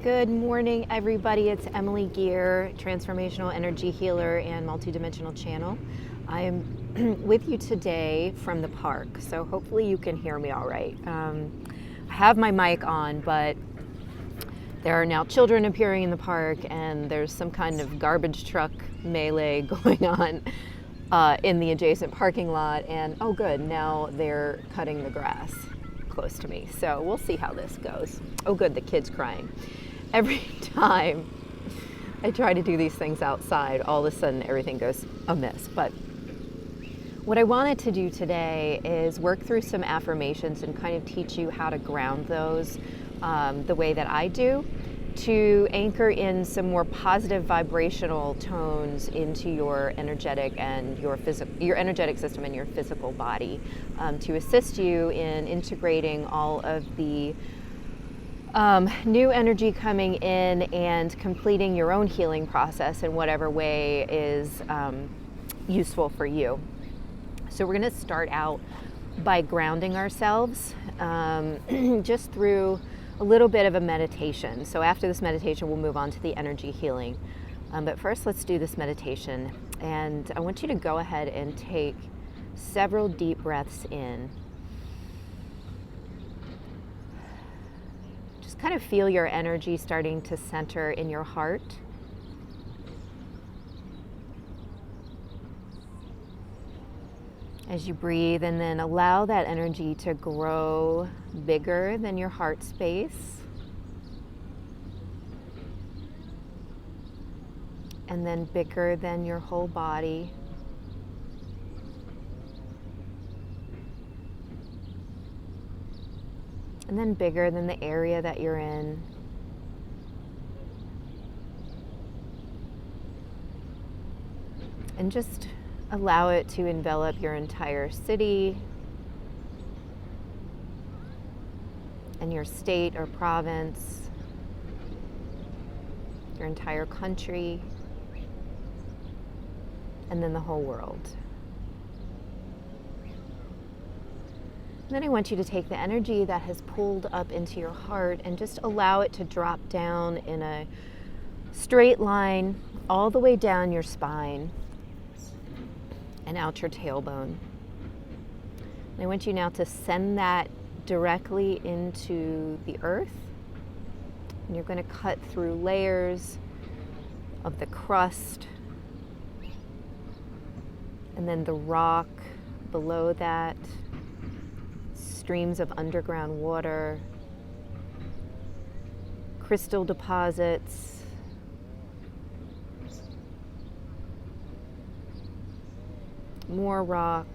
Good morning, everybody. It's Emily Gear, transformational energy healer and multidimensional channel. I am with you today from the park, so hopefully you can hear me all right. I have my mic on, but there are now children appearing in the park, and there's some kind of garbage truck melee going on in the adjacent parking lot. And oh, good, now they're cutting the grass close to me. So we'll see how this goes. Oh, good, the kid's crying. Every time I try to do these things outside, all of a sudden everything goes amiss. But what I wanted to do today is work through some affirmations and kind of teach you how to ground those the way that I do, to anchor in some more positive vibrational tones into your energetic and your energetic system and your physical body, to assist you in integrating all of the new energy coming in and completing your own healing process in whatever way is useful for you. So we're going to start out by grounding ourselves just through a little bit of a meditation. So after this meditation, we'll move on to the energy healing. But first, let's do this meditation. And I want you to go ahead and take several deep breaths in. Just kind of feel your energy starting to center in your heart. As you breathe, and then allow that energy to grow bigger than your heart space. And then bigger than your whole body. And then bigger than the area that you're in. And just allow it to envelop your entire city and your state or province, your entire country, and then the whole world. And then I want you to take the energy that has pulled up into your heart and just allow it to drop down in a straight line all the way down your spine and out your tailbone. And I want you now to send that directly into the earth. And you're going to cut through layers of the crust, and then the rock below that, streams of underground water, crystal deposits, more rock,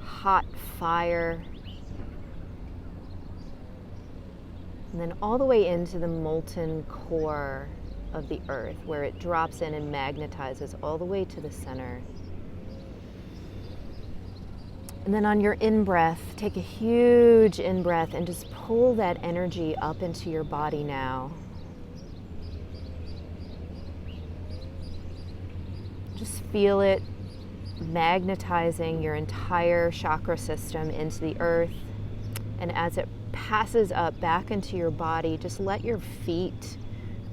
hot fire, and then all the way into the molten core of the earth, where it drops in and magnetizes all the way to the center. And then on your in-breath, take a huge in-breath and just pull that energy up into your body now. Just feel it magnetizing your entire chakra system into the earth. And as it passes up back into your body, just let your feet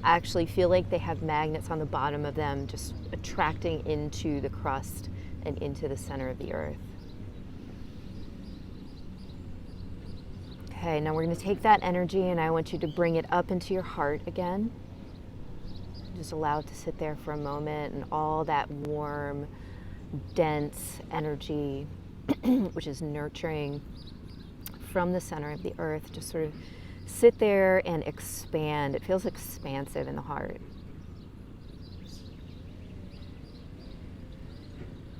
actually feel like they have magnets on the bottom of them, just attracting into the crust and into the center of the earth. Okay, now we're going to take that energy and I want you to bring it up into your heart again. Just allow it to sit there for a moment, and all that warm, dense energy, which is nurturing from the center of the earth, just sort of sit there and expand. It feels expansive in the heart.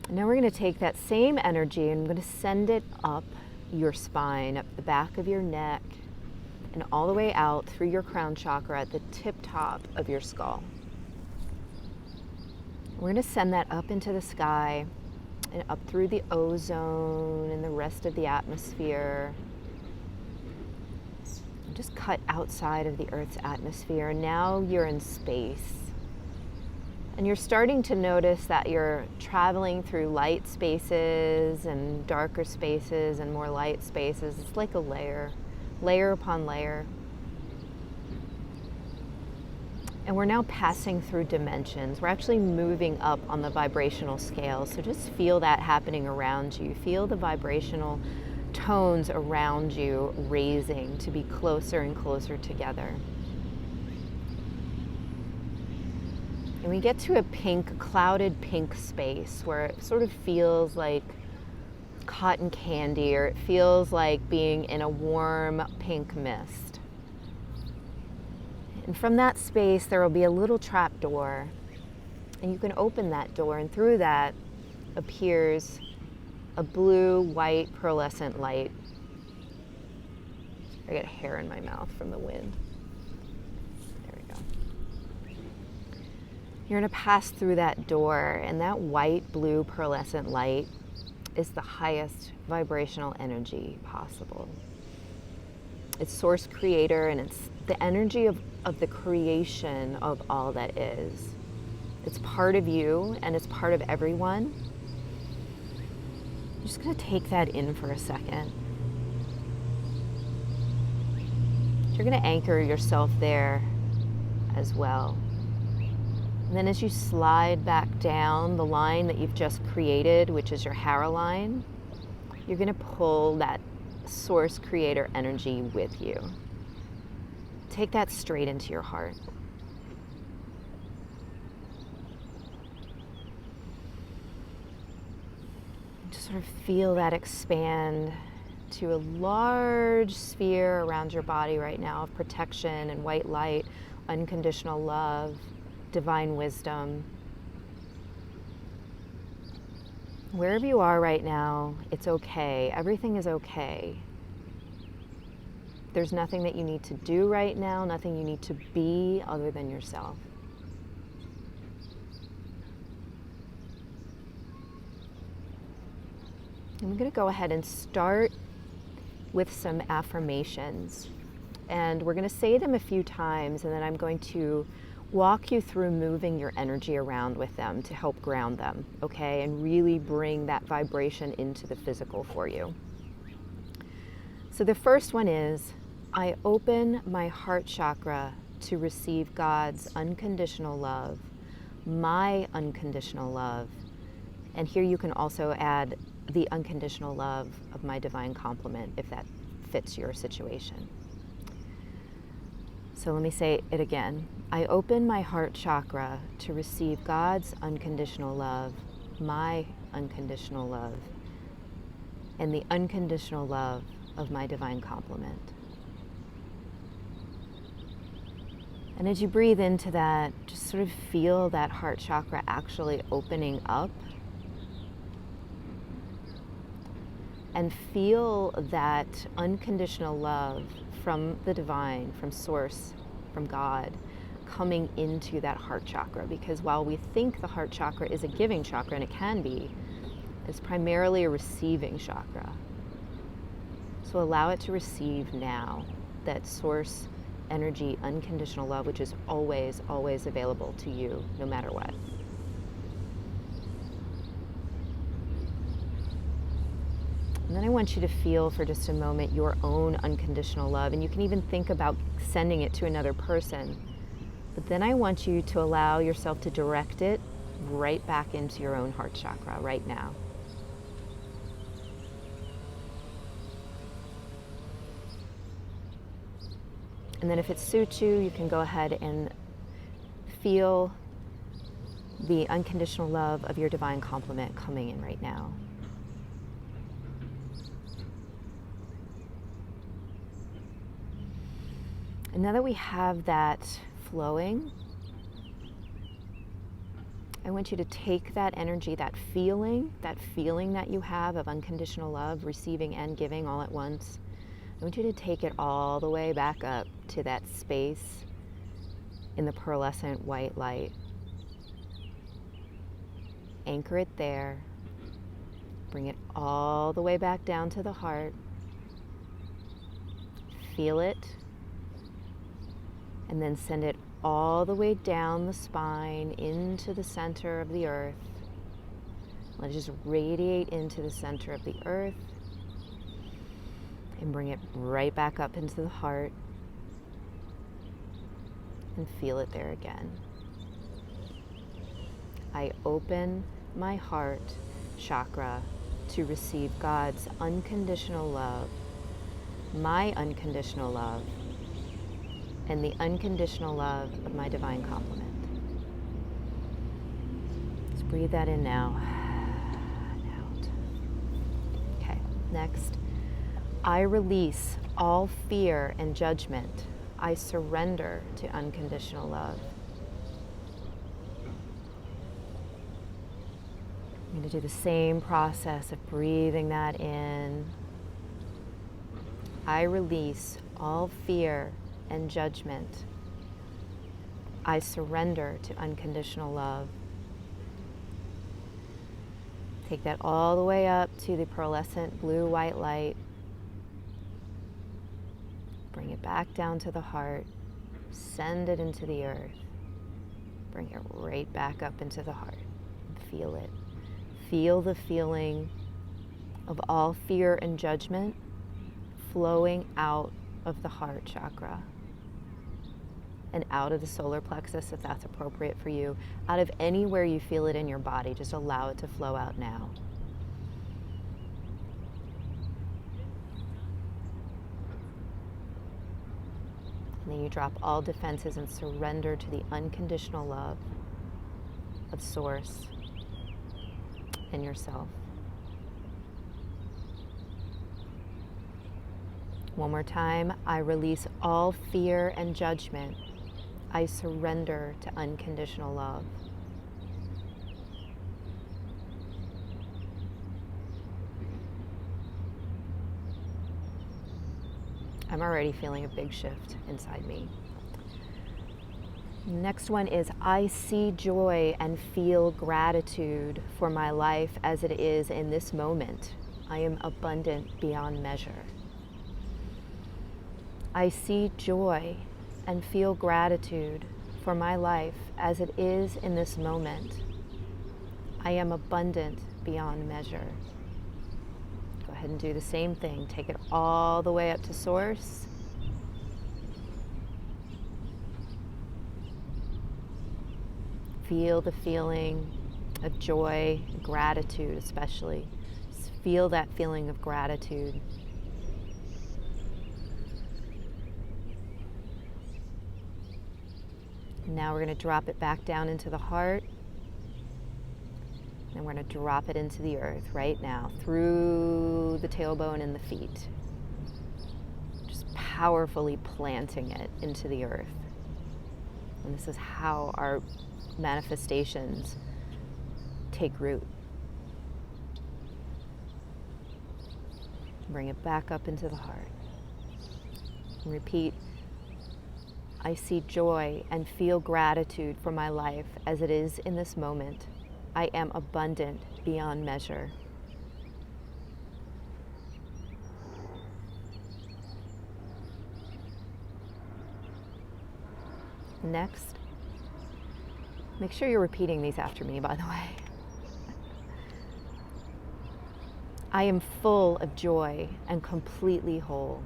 And now we're going to take that same energy and I'm going to send it up your spine, up the back of your neck, and all the way out through your crown chakra at the tip top of your skull. We're going to send that up into the sky and up through the ozone and the rest of the atmosphere. And just cut outside of the Earth's atmosphere. And now you're in space. And you're starting to notice that you're traveling through light spaces and darker spaces and more light spaces. It's like a layer layer upon layer. And we're now passing through dimensions. We're actually moving up on the vibrational scale. So just feel that happening around you. Feel the vibrational tones around you raising to be closer and closer together. And we get to a pink, clouded pink space where it sort of feels like cotton candy, or it feels like being in a warm pink mist. And from that space, there will be a little trap door, and you can open that door, and through that appears a blue-white pearlescent light. I get hair in my mouth from the wind. There we go. You're going to pass through that door, and that white, blue, pearlescent light is the highest vibrational energy possible. It's source creator, and it's the energy of the creation of all that is. It's part of you, and it's part of everyone. I'm just going to take that in for a second. You're going to anchor yourself there as well. And then as you slide back down the line that you've just created, which is your Hara line, you're going to pull that source creator energy with you. Take that straight into your heart. Just sort of feel that expand to a large sphere around your body right now of protection and white light, unconditional love, divine wisdom. Wherever you are right now, it's okay. Everything is okay. There's nothing that you need to do right now, nothing you need to be other than yourself. I'm going to go ahead and start with some affirmations. And we're going to say them a few times, and then I'm going to walk you through moving your energy around with them to help ground them, okay? And really bring that vibration into the physical for you. So the first one is, I open my heart chakra to receive God's unconditional love, my unconditional love. And here you can also add the unconditional love of my divine complement if that fits your situation. So let me say it again. I open my heart chakra to receive God's unconditional love, my unconditional love, and the unconditional love of my divine complement. And as you breathe into that, just sort of feel that heart chakra actually opening up. And feel that unconditional love from the divine, from source, from God, coming into that heart chakra. Because while we think the heart chakra is a giving chakra, and it can be, it's primarily a receiving chakra. So allow it to receive now that source energy, unconditional love, which is always, always available to you, no matter what. And then I want you to feel for just a moment your own unconditional love, and you can even think about sending it to another person. But then I want you to allow yourself to direct it right back into your own heart chakra right now. And then if it suits you, you can go ahead and feel the unconditional love of your divine complement coming in right now. And now that we have that flowing, I want you to take that energy, that feeling that you have of unconditional love, receiving and giving all at once. I want you to take it all the way back up to that space in the pearlescent white light. Anchor it there. Bring it all the way back down to the heart. Feel it. And then send it all the way down the spine into the center of the earth. Let it just radiate into the center of the earth. And bring it right back up into the heart. And feel it there again. I open my heart chakra to receive God's unconditional love, my unconditional love, and the unconditional love of my divine complement. Just breathe that in now and out. Okay, next. I release all fear and judgment. I surrender to unconditional love. I'm going to do the same process of breathing that in. I release all fear and judgment. I surrender to unconditional love. Take that all the way up to the pearlescent blue-white light. Bring it back down to the heart. Send it into the earth. Bring it right back up into the heart. Feel it. Feel the feeling of all fear and judgment flowing out of the heart chakra and out of the solar plexus, if that's appropriate for you. Out of anywhere you feel it in your body, just allow it to flow out now. And then you drop all defenses and surrender to the unconditional love of Source and yourself. One more time. I release all fear and judgment. I surrender to unconditional love. I'm already feeling a big shift inside me. Next one is I see joy and feel gratitude for my life as it is in this moment. I am abundant beyond measure. I see joy and feel gratitude for my life as it is in this moment. I am abundant beyond measure. Go ahead and do the same thing. Take it all the way up to Source. Feel the feeling of joy, gratitude especially. Just feel that feeling of gratitude. Now we're going to drop it back down into the heart. And we're going to drop it into the earth right now, through the tailbone and the feet. Just powerfully planting it into the earth. And this is how our manifestations take root. Bring it back up into the heart. And repeat. I see joy and feel gratitude for my life as it is in this moment. I am abundant beyond measure. Next, make sure you're repeating these after me, by the way. I am full of joy and completely whole.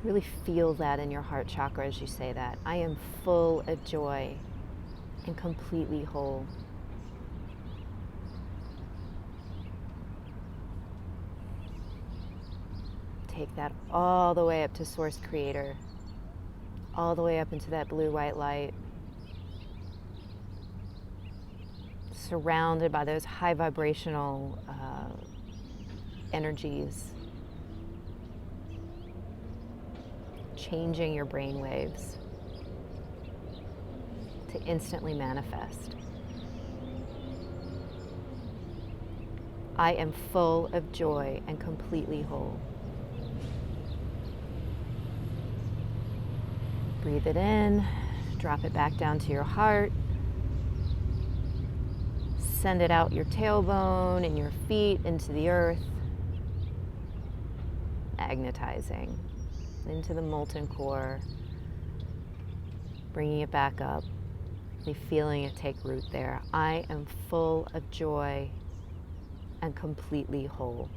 Really feel that in your heart chakra as you say that. I am full of joy and completely whole. Take that all the way up to Source Creator, all the way up into that blue-white light, surrounded by those high vibrational energies, changing your brain waves to instantly manifest. I am full of joy and completely whole. Breathe it in, drop it back down to your heart. Send it out your tailbone and your feet into the earth, magnetizing into the molten core, bringing it back up, really feeling it take root there. I am full of joy and completely whole.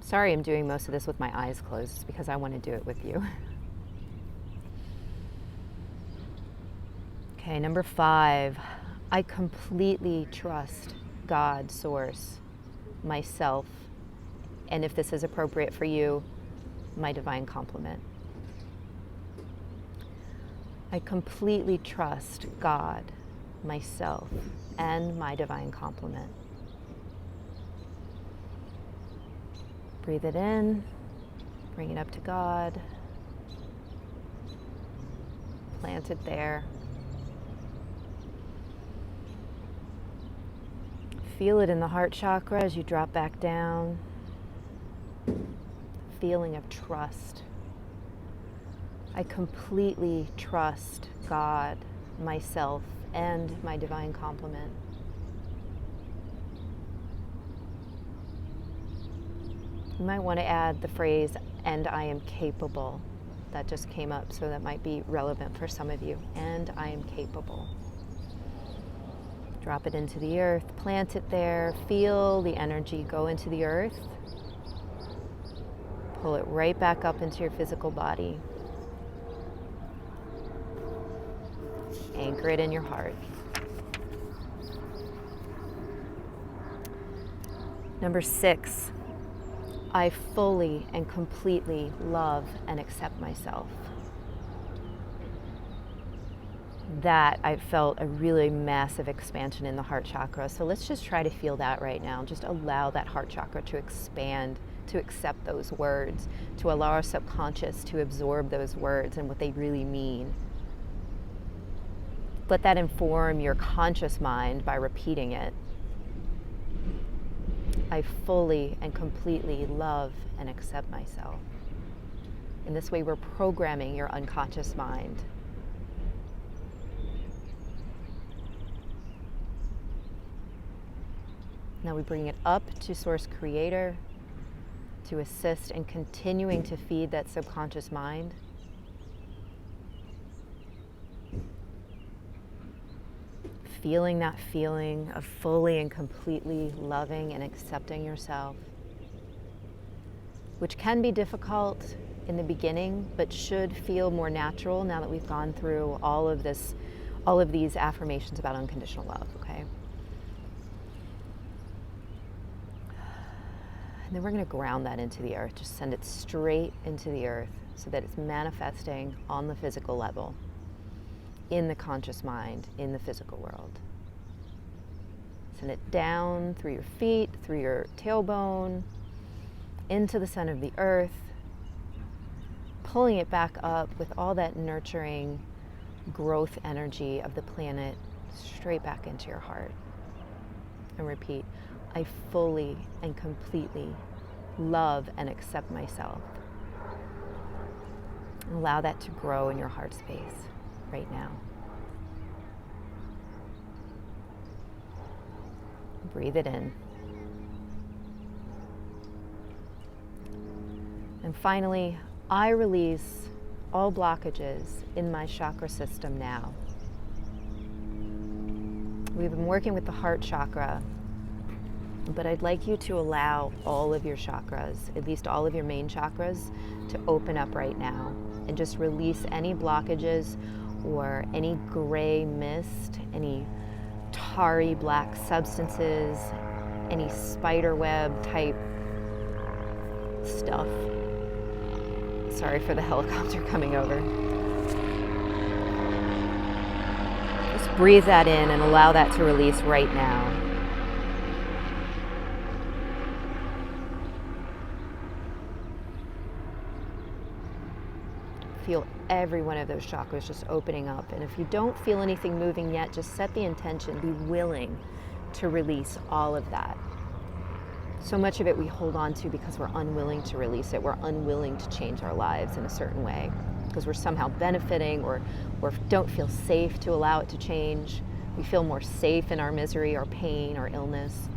Sorry, I'm doing most of this with my eyes closed. It's because I want to do it with you. Okay, number 5, I completely trust God, Source, myself, and if this is appropriate for you, my divine complement. I completely trust God, myself, and my divine complement. Breathe it in, bring it up to God, plant it there. Feel it in the heart chakra as you drop back down. Feeling of trust. I completely trust God, myself, and my divine complement. You might want to add the phrase, and I am capable. That just came up, so that might be relevant for some of you. And I am capable. Drop it into the earth, plant it there, feel the energy go into the earth. Pull it right back up into your physical body. Anchor it in your heart. Number 6, I fully and completely love and accept myself. That I felt a really massive expansion in the heart chakra. So let's just try to feel that right now. Just allow that heart chakra to expand, to accept those words, to allow our subconscious to absorb those words and what they really mean. Let that inform your conscious mind by repeating it. I fully and completely love and accept myself. In this way, we're programming your unconscious mind. Now we bring it up to Source Creator to assist in continuing to feed that subconscious mind. Feeling that feeling of fully and completely loving and accepting yourself, which can be difficult in the beginning, but should feel more natural now that we've gone through all of these affirmations about unconditional love, okay? And then we're going to ground that into the earth. Just send it straight into the earth so that it's manifesting on the physical level, in the conscious mind, in the physical world. Send it down through your feet, through your tailbone, into the center of the earth, pulling it back up with all that nurturing growth energy of the planet straight back into your heart. And repeat, I fully and completely love and accept myself. Allow that to grow in your heart space right now. Breathe it in. And finally, I release all blockages in my chakra system now. We've been working with the heart chakra, but I'd like you to allow all of your chakras, at least all of your main chakras, to open up right now and just release any blockages or any gray mist, any tarry black substances, any spider web type stuff. Sorry for the helicopter coming over. Just breathe that in and allow that to release right now. Feel every one of those chakras just opening up. And if you don't feel anything moving yet, just set the intention, be willing to release all of that. So much of it we hold on to because we're unwilling to release it. We're unwilling to change our lives in a certain way because we're somehow benefiting or don't feel safe to allow it to change. We feel more safe in our misery, our pain, our illness.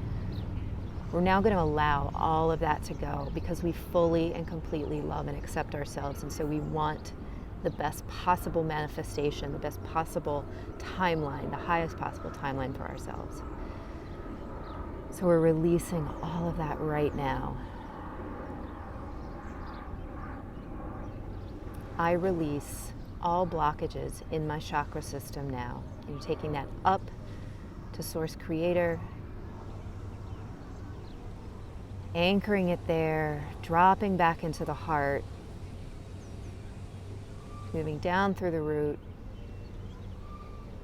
We're now going to allow all of that to go because we fully and completely love and accept ourselves. And so we want the best possible manifestation, the best possible timeline, the highest possible timeline for ourselves. So we're releasing all of that right now. I release all blockages in my chakra system now. You're taking that up to Source Creator, anchoring it there, dropping back into the heart, moving down through the root,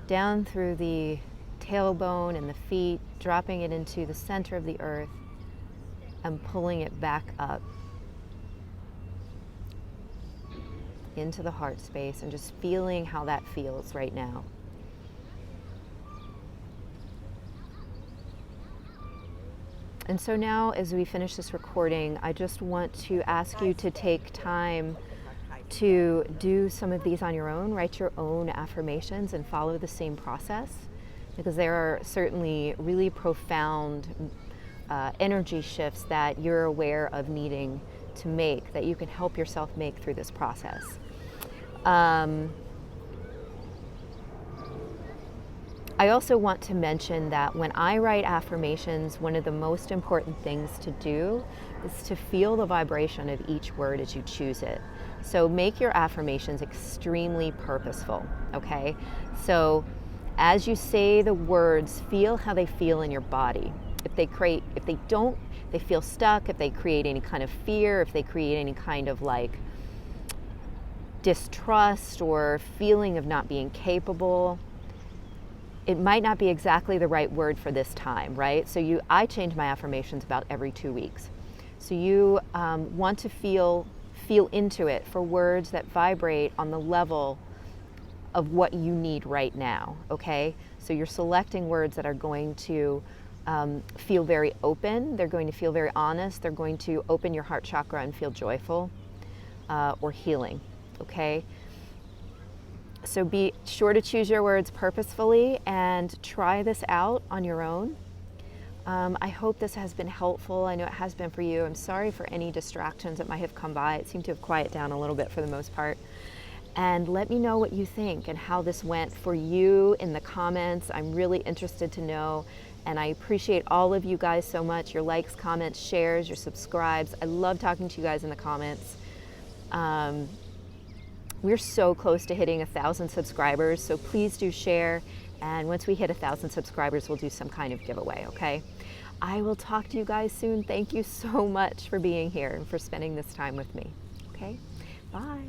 down through the tailbone and the feet, dropping it into the center of the earth, and pulling it back up into the heart space, and just feeling how that feels right now. And so now, as we finish this recording, I just want to ask you to take time to do some of these on your own, write your own affirmations and follow the same process, because there are certainly really profound energy shifts that you're aware of needing to make, that you can help yourself make through this process. I also want to mention that when I write affirmations, one of the most important things to do is to feel the vibration of each word as you choose it. So make your affirmations extremely purposeful, okay? So as you say the words, feel how they feel in your body. If they feel stuck, if they create any kind of fear, if they create any kind of like distrust or feeling of not being capable, it might not be exactly the right word for this time, right? So I change my affirmations about every 2 weeks. So you want to feel into it for words that vibrate on the level of what you need right now, okay? So you're selecting words that are going to feel very open, they're going to feel very honest, they're going to open your heart chakra and feel joyful or healing, okay? So be sure to choose your words purposefully and try this out on your own. I hope this has been helpful. I know it has been for you. I'm sorry for any distractions that might have come by. It seemed to have quieted down a little bit for the most part. And let me know what you think and how this went for you in the comments. I'm really interested to know. And I appreciate all of you guys so much. Your likes, comments, shares, your subscribes. I love talking to you guys in the comments. We're so close to hitting 1,000 subscribers, so please do share. And once we hit 1,000 subscribers, we'll do some kind of giveaway, okay? I will talk to you guys soon. Thank you so much for being here and for spending this time with me, okay? Bye.